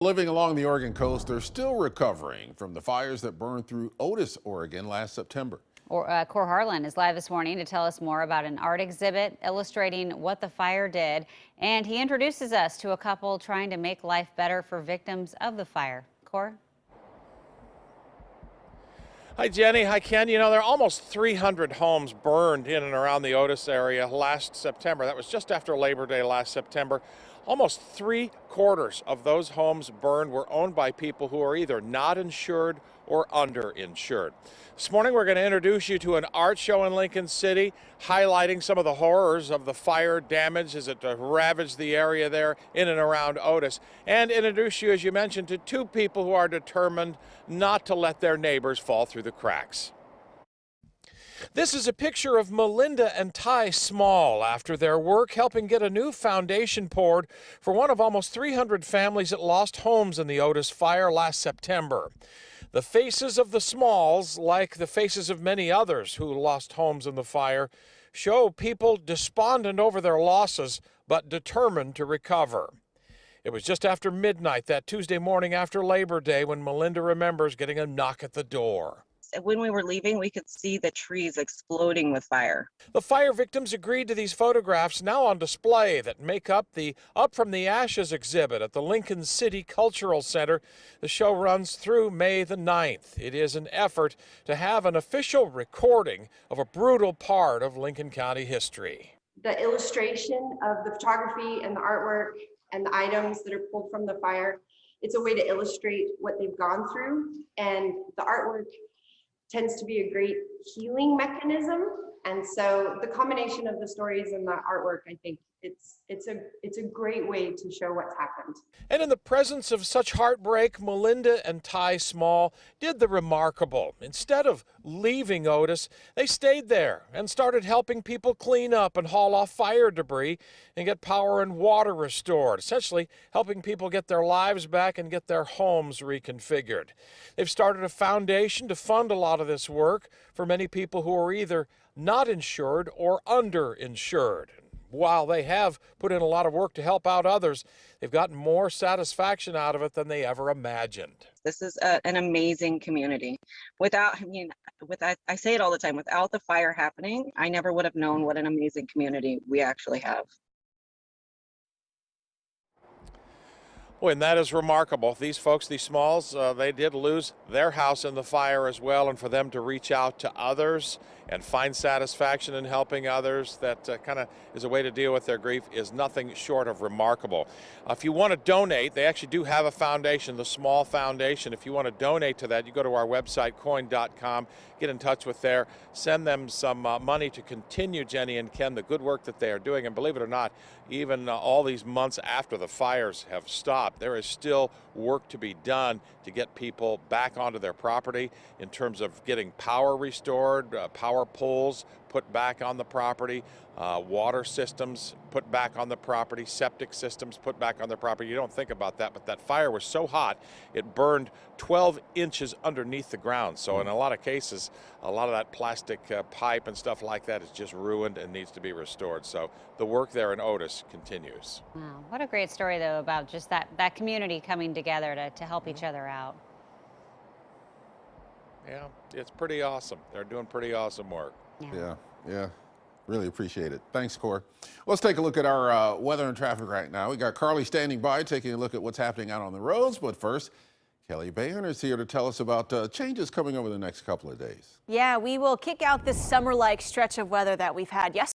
Living along the Oregon coast are still recovering from the fires that burned through Otis, Oregon last September. Cor Harlan is live this morning to tell us more about an art exhibit illustrating what the fire did. And he introduces us to a couple trying to make life better for victims of the fire. Cor? Hi, Jenny. Hi, Ken. There are almost 300 homes burned in and around the Otis area last September. That was just after Labor Day last September. Almost 3/4 of those homes burned were owned by people who are either not insured or underinsured. This morning, we're going to introduce you to an art show in Lincoln City, highlighting some of the horrors of the fire damage as it ravaged the area there in and around Otis, and introduce you, as you mentioned, to two people who are determined not to let their neighbors fall through the cracks. This is a picture of Melinda and Ty Small after their work helping get a new foundation poured for one of almost 300 families that lost homes in the Otis fire last September. The faces of the Smalls, like the faces of many others who lost homes in the fire, show people despondent over their losses but determined to recover. It was just after midnight that Tuesday morning after Labor Day when Melinda remembers getting a knock at the door. When we were leaving, we could see the trees exploding with fire. The fire victims agreed to these photographs now on display that make up the Up from the Ashes exhibit at the Lincoln City Cultural Center. The show runs through May the 9th. It is an effort to have an official recording of a brutal part of Lincoln County history. The illustration of the photography and the artwork and the items that are pulled from the fire, it's a way to illustrate what they've gone through, and the artwork tends to be a great healing mechanism. And so the combination of the stories and the artwork, I think it's a great way to show what's happened. And in the presence of such heartbreak, Melinda and Ty Small did the remarkable. Instead of leaving Otis, they stayed there and started helping people clean up and haul off fire debris and get power and water restored, essentially helping people get their lives back and get their homes reconfigured. They've started a foundation to fund a lot of this work for many people who are either not insured or underinsured. While they have put in a lot of work to help out others, they've gotten more satisfaction out of it than they ever imagined. This is an amazing community. I say it all the time, without the fire happening, I never would have known what an amazing community we actually have. Boy, and that is remarkable. These folks, these Smalls, they did lose their house in the fire as well, and for them to reach out to others and find satisfaction in helping others, that kind of is a way to deal with their grief, is nothing short of remarkable. If you want to donate, they actually do have a foundation, the Small Foundation. If you want to donate to that, you go to our website, coin.com, get in touch with there, send them some money to continue, Jenny and Ken, the good work that they are doing. And believe it or not, even all these months after the fires have stopped, there is still work to be done to get people back onto their property in terms of getting power restored, power poles put back on the property, water systems put back on the property, septic systems put back on the property. You don't think about that, but that fire was so hot, it burned 12 inches underneath the ground. So in a lot of cases, a lot of that plastic pipe and stuff like that is just ruined and needs to be restored. So the work there in Otis continues. Wow, what a great story, though, about just that community coming together to help each other out. Yeah, it's pretty awesome. They're doing pretty awesome work. Yeah. Really appreciate it. Thanks, Cor. Let's take a look at our weather and traffic right now. We got Carly standing by, taking a look at what's happening out on the roads. But first, Kelly Bayon is here to tell us about changes coming over the next couple of days. Yeah, we will kick out this summer-like stretch of weather that we've had yesterday.